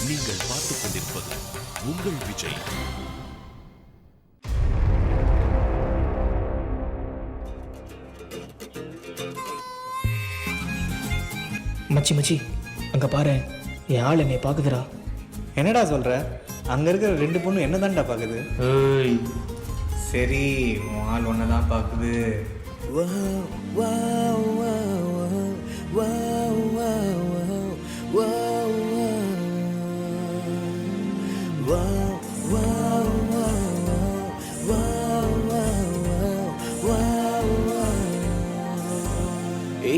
நீங்கள் பார்த்துக் கொண்டிருப்பது உங்கள் விஜய். மச்சி மச்சி அங்கே பாரு, என் ஆள் என்னை பார்க்குதுடா. என்னடா சொல்கிற? அங்கே இருக்கிற 2 பொண்ணு என்ன தான்டா பார்க்குது? ஏய், சரி, உன் ஆள் ஒன்று தான் பார்க்குது.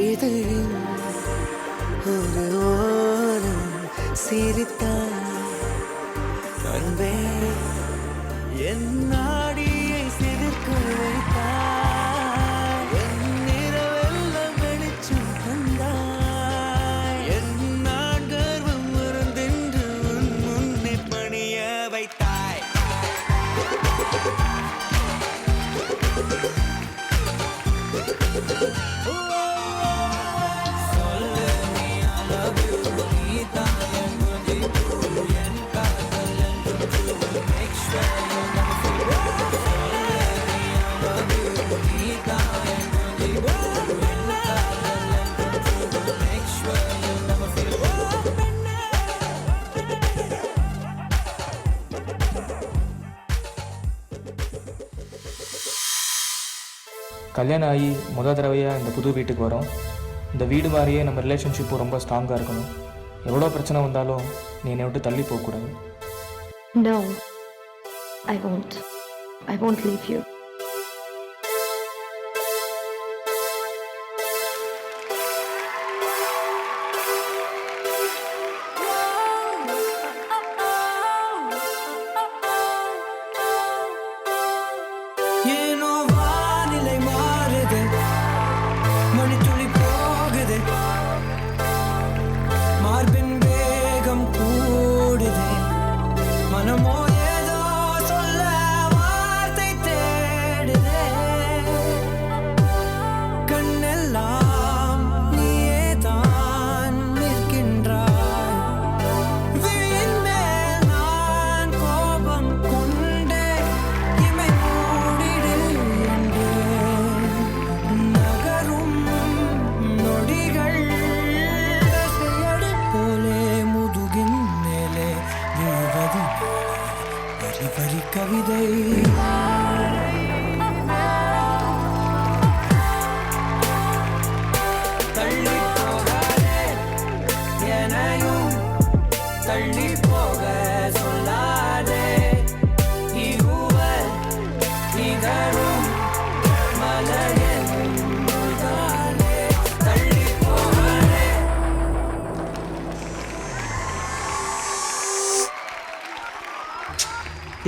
இது ஒரு ஓரம் சிரித்தான் அன்பே, என் நாடியை சிரிக்க வைத்தாய், என் நிறவெல்லாம் வெளிச்சம் தந்தாய், என் நான் கர்வம் மறந்தென்று உன் முன்னே பணிய வைத்தாய். கல்யாணம் ஆகி முதல் தடவையாக இந்த புது வீட்டுக்கு வரோம். இந்த வீடு மாதிரியே நம்ம ரிலேஷன்ஷிப்பும் ரொம்ப ஸ்ட்ராங்காக இருக்கணும். எவ்வளோ பிரச்சனை வந்தாலும் நீ என்னை விட்டு தள்ளி போகக்கூடாது. No, I won't. I won't leave you. ஏனோ வானிலை மாறுது, மணித்துளி போகுது, மார்பின் வேகம் கூடுது, மனமோ ஏதோ சொல்ல வார்த்தை தேடுதே, கண்ணெல்லாம் நீயே தான் நிற்கின்றாய், விழியின் மேல் நான் கோபம் கொண்டே இமை மூடிடு என்று நகரும் நொடிகள் தசையடி போலே முதுகின் மேலே விழுவது வரி வரி கவிதை. தள்ளி போகாதே எனையும் தள்ளி போக சொல்லாதே, இகுவல் நிகழும் மலரின் முகாலே, தள்ளி போகாதே.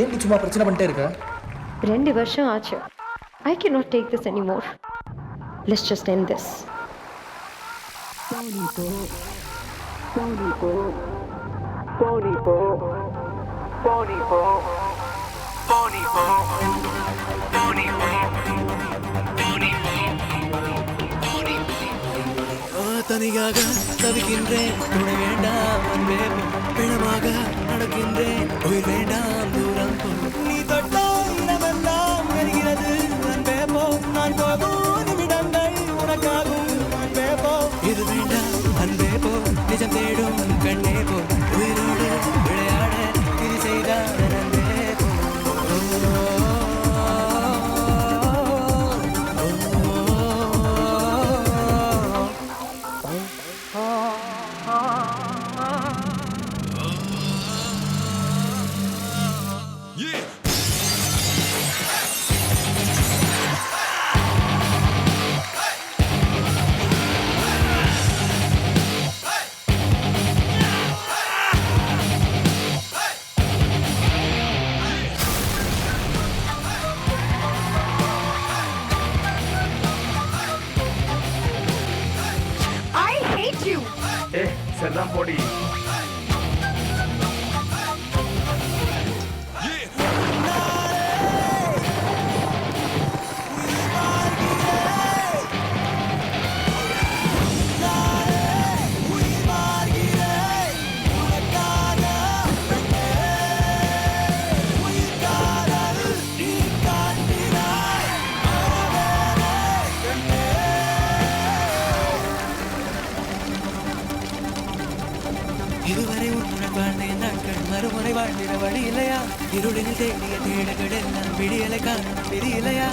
ஏன் நீ சும்மா பிரச்சனை பண்ணிட்டே இருக்க? 2 வருஷம் ஆச்சு. I cannot take this anymore. Let's just end this. தனியாக தவிக்கின்றேன், துணை வேண்டாம் அன்பே, பிணமாக நடக்கின்றேன், உயிர் வேண்டாம் தூரம் போ. நீ தொட்டால் இடமெல்லாம் வருகிறது அன்பே போ, நான் போகும் நிமிடங்கள் உனக்காகும் அன்பே போ. இது வேண்டாம் அன்பே போ, நிஜம் தேடும் கண்ணே போ, உயிரோடு விளையாட இது செய்தார் அன்பே போ. இதுவரை உன்னுடன் வாழ்ந்தேன் நாட்கள் மறுமுறை வாழ்ந்திட வழி இல்லையா இருளில் தேடிய தேடுகள் எல்லாம் விடியலை காணும் விதி இல்லையா